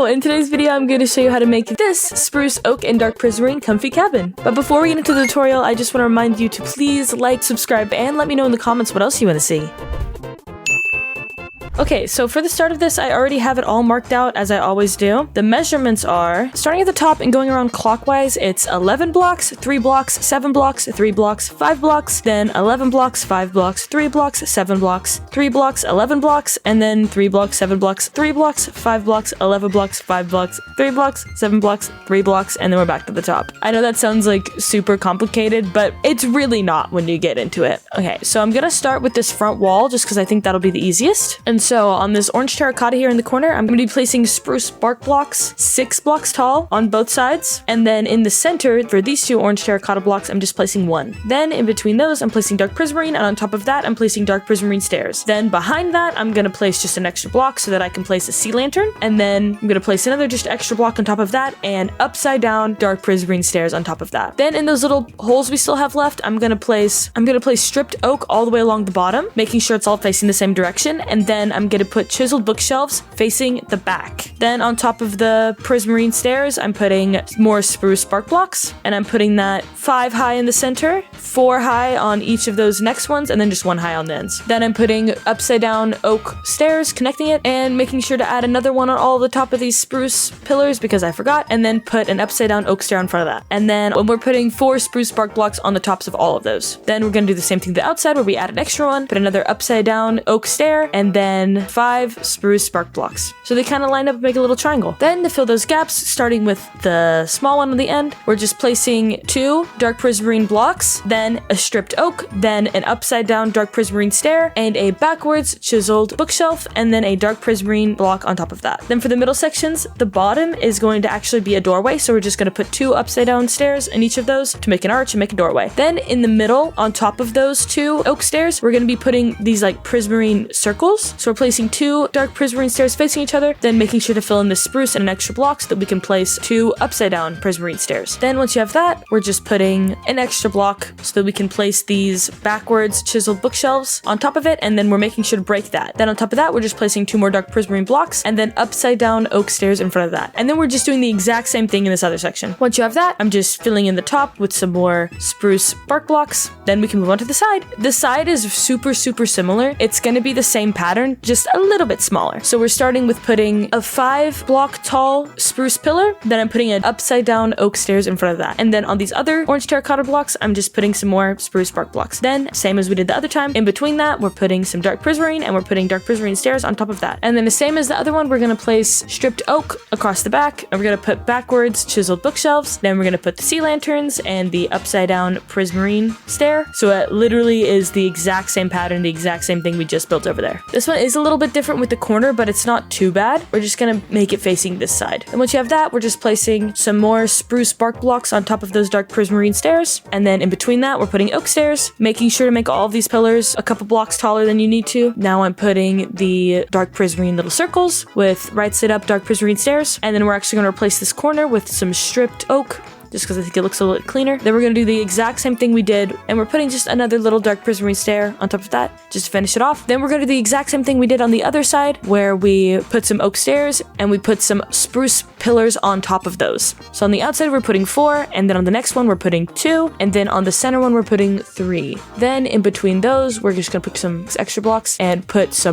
Hello! In today's video, I'm going to show you how to make this spruce, oak, and dark prismarine comfy cabin. But before we get into the tutorial, I just want to remind you to please like, subscribe, and let me know in the comments what else you want to see. Okay, so for the start of this, I already have it all marked out as I always do. The measurements are, starting at the top and going around clockwise, it's 11 blocks, 3 blocks, 7 blocks, 3 blocks, 5 blocks, then 11 blocks, 5 blocks, 3 blocks, 7 blocks, 3 blocks, 11 blocks, and then 3 blocks, 7 blocks, 3 blocks, 5 blocks, 11 blocks, 5 blocks, 3 blocks, 7 blocks, 3 blocks, and then we're back to the top. I know that sounds like super complicated, but it's really not when you get into it. Okay, so I'm gonna start with this front wall just because I think that'll be the easiest. And so on this orange terracotta here in the corner, I'm going to be placing spruce bark blocks 6 blocks tall on both sides. And then in the center, for these 2 orange terracotta blocks, I'm just placing 1. Then in between those, I'm placing dark prismarine, and on top of that, I'm placing dark prismarine stairs. Then behind that, I'm going to place just an extra block so that I can place a sea lantern. And then I'm going to place another just extra block on top of that, and upside down dark prismarine stairs on top of that. Then in those little holes we still have left, I'm going to place stripped oak all the way along the bottom, making sure it's all facing the same direction. And then I'm going to put chiseled bookshelves facing the back. Then on top of the prismarine stairs, I'm putting more spruce bark blocks, and I'm putting that 5 high in the center, 4 high on each of those next ones, and then just 1 high on the ends. Then I'm putting upside down oak stairs, connecting it, and making sure to add another one on all the top of these spruce pillars because I forgot, and then put an upside down oak stair in front of that. And then when we're putting 4 spruce bark blocks on the tops of all of those. Then we're going to do the same thing to the outside where we add an extra one, put another upside down oak stair, and then 5 spruce bark blocks. So they kind of line up and make a little triangle. Then to fill those gaps, starting with the small one on the end, we're just placing 2 dark prismarine blocks, then a stripped oak, then an upside down dark prismarine stair, and a backwards chiseled bookshelf, and then a dark prismarine block on top of that. Then for the middle sections, the bottom is going to actually be a doorway, so we're just going to put 2 upside down stairs in each of those to make an arch and make a doorway. Then in the middle, on top of those 2 oak stairs, we're going to be putting these like prismarine circles. So we're placing 2 dark prismarine stairs facing each other, then making sure to fill in the spruce and an extra block so that we can place 2 upside down prismarine stairs. Then once you have that, we're just putting an extra block so that we can place these backwards chiseled bookshelves on top of it, and then we're making sure to break that. Then on top of that, we're just placing 2 more dark prismarine blocks, and then upside down oak stairs in front of that. And then we're just doing the exact same thing in this other section. Once you have that, I'm just filling in the top with some more spruce bark blocks. Then we can move on to the side. The side is super similar. It's going to be the same pattern, just a little bit smaller. So we're starting with putting a 5 block tall spruce pillar, then I'm putting an upside down oak stairs in front of that. And then on these other orange terracotta blocks, I'm just putting some more spruce bark blocks. Then, same as we did the other time, in between that, we're putting some dark prismarine, and we're putting dark prismarine stairs on top of that. And then the same as the other one, we're going to place stripped oak across the back, and we're going to put backwards chiseled bookshelves. Then we're going to put the sea lanterns and the upside down prismarine stair. So it literally is the exact same pattern, the exact same thing we just built over there. This one is a little bit different with the corner, but it's not too bad. We're just gonna make it facing this side. And once you have that, we're just placing some more spruce bark blocks on top of those dark prismarine stairs. And then in between that, we're putting oak stairs, making sure to make all of these pillars a couple blocks taller than you need to. Now I'm putting the dark prismarine little circles with right side up dark prismarine stairs. And then we're actually gonna replace this corner with some stripped oak, just because I think it looks a little cleaner. Then we're going to do the exact same thing we did, and we're putting just another little dark prismarine stair on top of that, just to finish it off. Then we're going to do the exact same thing we did on the other side, where we put some oak stairs, and we put some spruce pillars on top of those. So on the outside, we're putting 4, and then on the next one, we're putting 2, and then on the center one, we're putting 3. Then in between those, we're just going to put some extra blocks, and put 2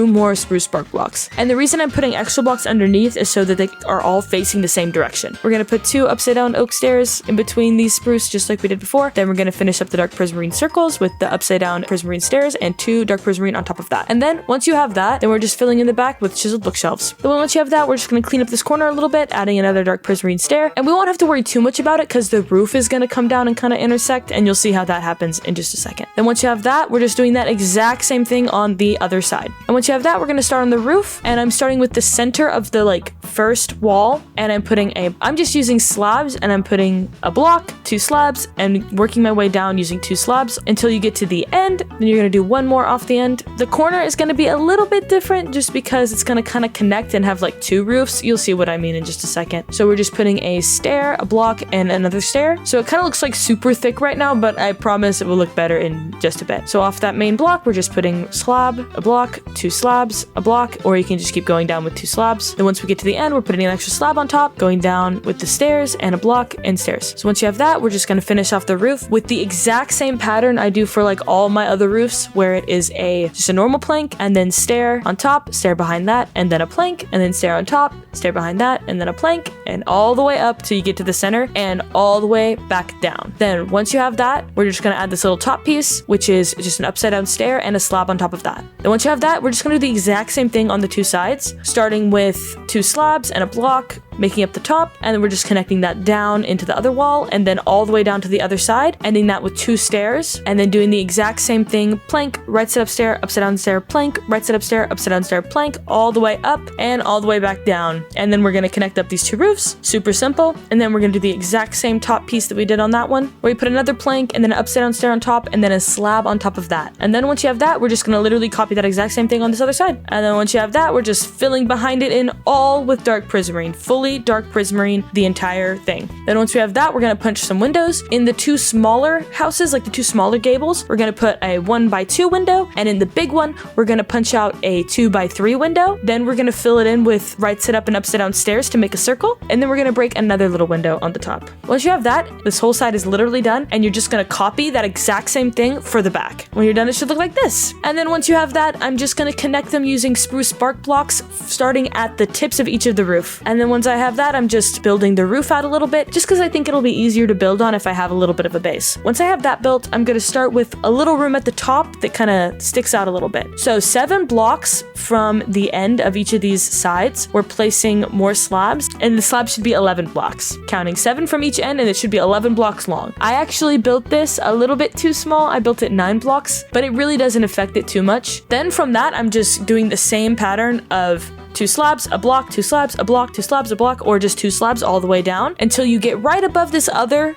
more spruce bark blocks. And the reason I'm putting extra blocks underneath is so that they are all facing the same direction. We're going to put 2 upside down oak stairs in between these spruce just like we did before. Then we're going to finish up the dark prismarine circles with the upside down prismarine stairs and 2 dark prismarine on top of that. And then once you have that, then we're just filling in the back with chiseled bookshelves. Then once you have that, we're just going to clean up this corner a little bit, adding another dark prismarine stair. And we won't have to worry too much about it because the roof is going to come down and kind of intersect, and you'll see how that happens in just a second. Then once you have that, we're just doing that exact same thing on the other side. And once you have that, we're going to start on the roof, and I'm starting with the center of the first wall, and I'm just using slabs, and I'm putting a block, 2 slabs, and working my way down using 2 slabs until you get to the end. Then you're gonna do 1 more off the end. The corner is gonna be a little bit different just because it's gonna kind of connect and have like 2 roofs. You'll see what I mean in just a second. So we're just putting a stair, a block, and another stair. So it kind of looks like super thick right now, but I promise it will look better in just a bit. So off that main block, we're just putting slab, a block, 2 slabs, a block, or you can just keep going down with 2 slabs. Then once we get to the end, we're putting an extra slab on top, going down with the stairs and a block and stairs. So once you have that, we're just gonna finish off the roof with the exact same pattern I do for like all my other roofs, where it is just a normal plank and then stair on top, stair behind that, and then a plank, and then stair on top, stair behind that, and then a plank, and all the way up till you get to the center and all the way back down. Then once you have that, we're just gonna add this little top piece, which is just an upside down stair and a slab on top of that. Then once you have that, we're just gonna do the exact same thing on the 2 sides, starting with 2 slabs and a block, making up the top, and then we're just connecting that down into the other wall and then all the way down to the other side, ending that with 2 stairs, and then doing the exact same thing, plank, right side up stair, upside down stair, plank, right side up stair, upside down stair, plank, all the way up and all the way back down. And then we're gonna connect up these 2 roofs, super simple, and then we're gonna do the exact same top piece that we did on that one, where we put another plank and then an upside down stair on top and then a slab on top of that. And then once you have that, we're just gonna literally copy that exact same thing on this other side. And then once you have that, we're just filling behind it in all with dark prismarine, fully dark prismarine, the entire thing. Then once we have that, we're gonna punch some windows. In the 2 smaller houses, like the 2 smaller gables, we're gonna put a 1x2 window, and in the big one, we're gonna punch out a 2x3 window. Then we're gonna fill it in with right side up and upside down stairs to make a circle, and then we're gonna break another little window on the top. Once you have that, this whole side is literally done, and you're just gonna copy that exact same thing for the back. When you're done, it should look like this. And then once you have that, I'm just gonna connect them using spruce bark blocks, starting at the tips of each of the roof. And then once I have that, I'm just building the roof out a little bit, just because I think it'll be easier to build on if I have a little bit of a base. Once I have that built, I'm gonna start with a little room at the top that kind of sticks out a little bit. So 7 blocks from the end of each of these sides, we're placing more slabs, and the slab should be 11 blocks, counting 7 from each end, and it should be 11 blocks long. I actually built this a little bit too small. I built it 9 blocks, but it really doesn't affect it too much. Then from that, I'm just doing the same pattern of 2 slabs, a block, 2 slabs, a block, 2 slabs, a block, or just 2 slabs all the way down until you get right above this other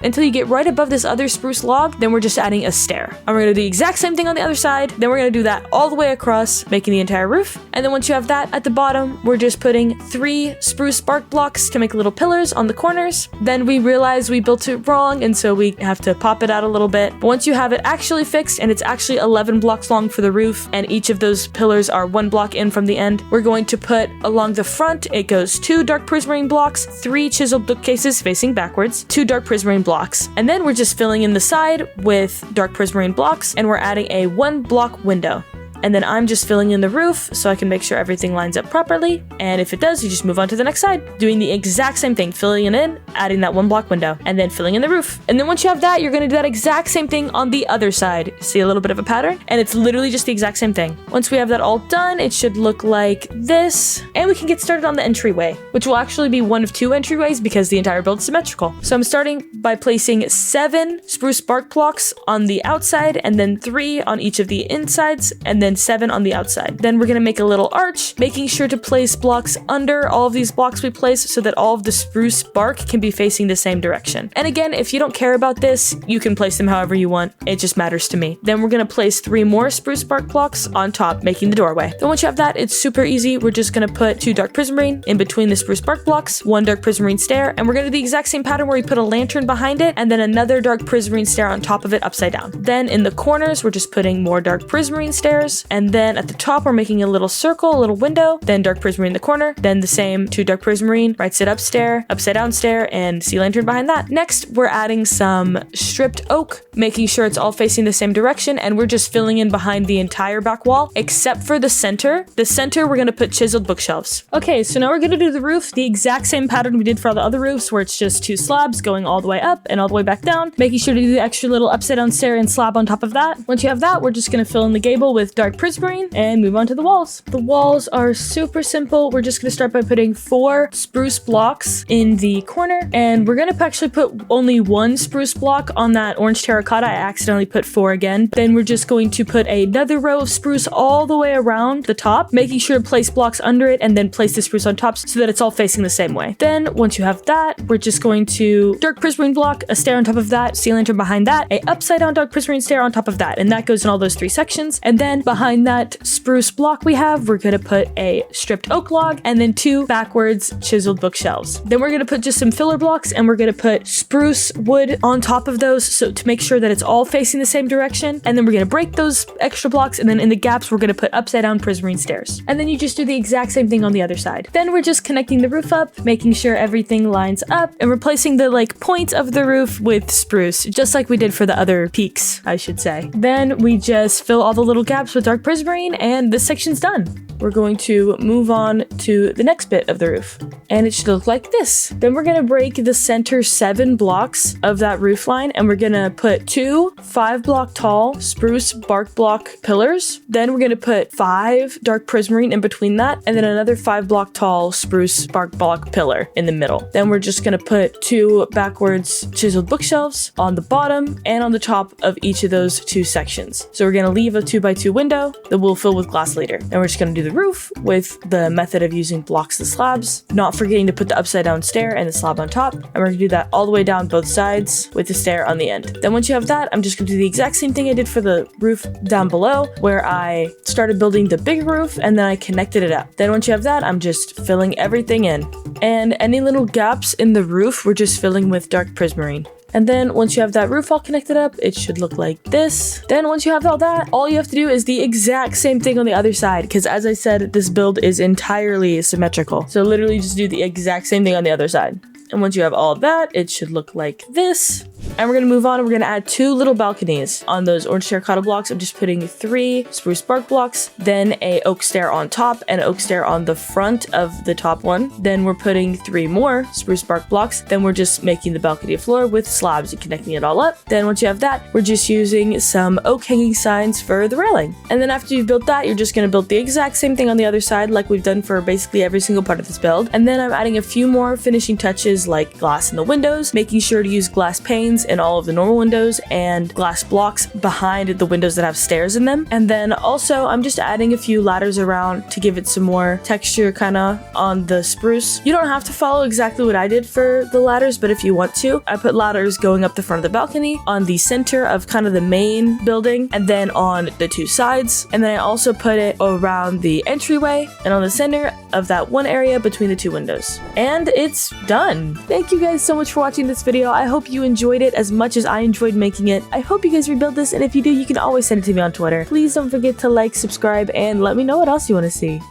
spruce log. Then we're just adding a stair. And we're gonna do the exact same thing on the other side. Then we're gonna do that all the way across, making the entire roof. And then once you have that at the bottom, we're just putting 3 spruce bark blocks to make little pillars on the corners. Then we realize we built it wrong, and so we have to pop it out a little bit. But once you have it actually fixed, and it's actually 11 blocks long for the roof, and each of those pillars are 1 block in from the end, we're going to put along the front, it goes 2 dark prismarine blocks, 3 chiseled bookcases facing backwards, 2 dark prismarine blocks, and then we're just filling in the side with dark prismarine blocks, and we're adding a 1 block window. And then I'm just filling in the roof so I can make sure everything lines up properly. And if it does, you just move on to the next side, doing the exact same thing, filling it in, adding that 1 block window, and then filling in the roof. And then once you have that, you're gonna do that exact same thing on the other side. See a little bit of a pattern? And it's literally just the exact same thing. Once we have that all done, it should look like this. And we can get started on the entryway, which will actually be 1 of 2 entryways because the entire build is symmetrical. So I'm starting by placing 7 spruce bark blocks on the outside, and then 3 on each of the insides, and then 7 on the outside. Then we're gonna make a little arch, making sure to place blocks under all of these blocks we place so that all of the spruce bark can be facing the same direction. And again, if you don't care about this, you can place them however you want. It just matters to me. Then we're gonna place 3 more spruce bark blocks on top, making the doorway. Then once you have that, it's super easy. We're just gonna put 2 dark prismarine in between the spruce bark blocks, 1 dark prismarine stair, and we're gonna do the exact same pattern where we put a lantern behind it and then another dark prismarine stair on top of it upside down. Then in the corners, we're just putting more dark prismarine stairs, and then at the top, we're making a little circle, a little window, then dark prismarine in the corner, then the same 2 dark prismarine, right side up stair, upside down stair, and sea lantern behind that. Next, we're adding some stripped oak, making sure it's all facing the same direction, and we're just filling in behind the entire back wall, except for the center. The center, we're gonna put chiseled bookshelves. Okay, so now we're gonna do the roof, the exact same pattern we did for all the other roofs, where it's just 2 slabs going all the way up and all the way back down, making sure to do the extra little upside down stair and slab on top of that. Once you have that, we're just gonna fill in the gable with dark dark prismarine and move on to the walls. The walls are super simple. We're just gonna start by putting 4 spruce blocks in the corner, and we're gonna actually put only 1 spruce block on that orange terracotta. I accidentally put 4 again. Then we're just going to put another row of spruce all the way around the top, making sure to place blocks under it and then place the spruce on top so that it's all facing the same way. Then once you have that, we're just going to dark prismarine block, a stair on top of that, sea lantern behind that, a upside down dark prismarine stair on top of that, and that goes in all those 3 sections. And then behind that spruce block we have, we're gonna put a stripped oak log and then 2 backwards chiseled bookshelves. Then we're gonna put just some filler blocks and we're gonna put spruce wood on top of those so to make sure that it's all facing the same direction. And then we're gonna break those extra blocks, and then in the gaps we're gonna put upside down prismarine stairs. And then you just do the exact same thing on the other side. Then we're just connecting the roof up, making sure everything lines up, and replacing the point of the roof with spruce, just like we did for the other peaks, I should say. Then we just fill all the little gaps with dark prismarine, and this section's done. We're going to move on to the next bit of the roof, and it should look like this. Then we're gonna break the center 7 blocks of that roof line, and we're gonna put 2 5-block tall spruce bark block pillars. Then we're gonna put 5 dark prismarine in between that, and then another 5-block tall spruce bark block pillar in the middle. Then we're just gonna put 2 backwards chiseled bookshelves on the bottom and on the top of each of those 2 sections. So we're gonna leave a 2x2 window that we'll fill with glass later. And we're just gonna do the roof with the method of using blocks and slabs, not forgetting to put the upside down stair and the slab on top. And we're gonna do that all the way down both sides with the stair on the end. Then once you have that, I'm just gonna do the exact same thing I did for the roof down below, where I started building the big roof and then I connected it up. Then once you have that, I'm just filling everything in. And any little gaps in the roof, we're just filling with dark prismarine. And then once you have that roof all connected up, it should look like this. Then once you have all that, all you have to do is the exact same thing on the other side, because as I said, this build is entirely symmetrical. So literally just do the exact same thing on the other side. And once you have all of that, it should look like this. And we're gonna move on, and we're gonna add 2 little balconies. On those orange terracotta blocks, I'm just putting 3 spruce bark blocks, then a oak stair on top, and an oak stair on the front of the top one. Then we're putting 3 more spruce bark blocks. Then we're just making the balcony floor with slabs and connecting it all up. Then once you have that, we're just using some oak hanging signs for the railing. And then after you've built that, you're just gonna build the exact same thing on the other side like we've done for basically every single part of this build. And then I'm adding a few more finishing touches like glass in the windows, making sure to use glass panes in all of the normal windows and glass blocks behind the windows that have stairs in them. And then also I'm just adding a few ladders around to give it some more texture kind of on the spruce. You don't have to follow exactly what I did for the ladders, but if you want to, I put ladders going up the front of the balcony, on the center of kind of the main building, and then on the 2 sides. And then I also put it around the entryway and on the center of that one area between the 2 windows. And it's done. Thank you guys so much for watching this video. I hope you enjoyed it as much as I enjoyed making it. I hope you guys rebuild this, and if you do, you can always send it to me on Twitter. Please don't forget to like, subscribe, and let me know what else you want to see.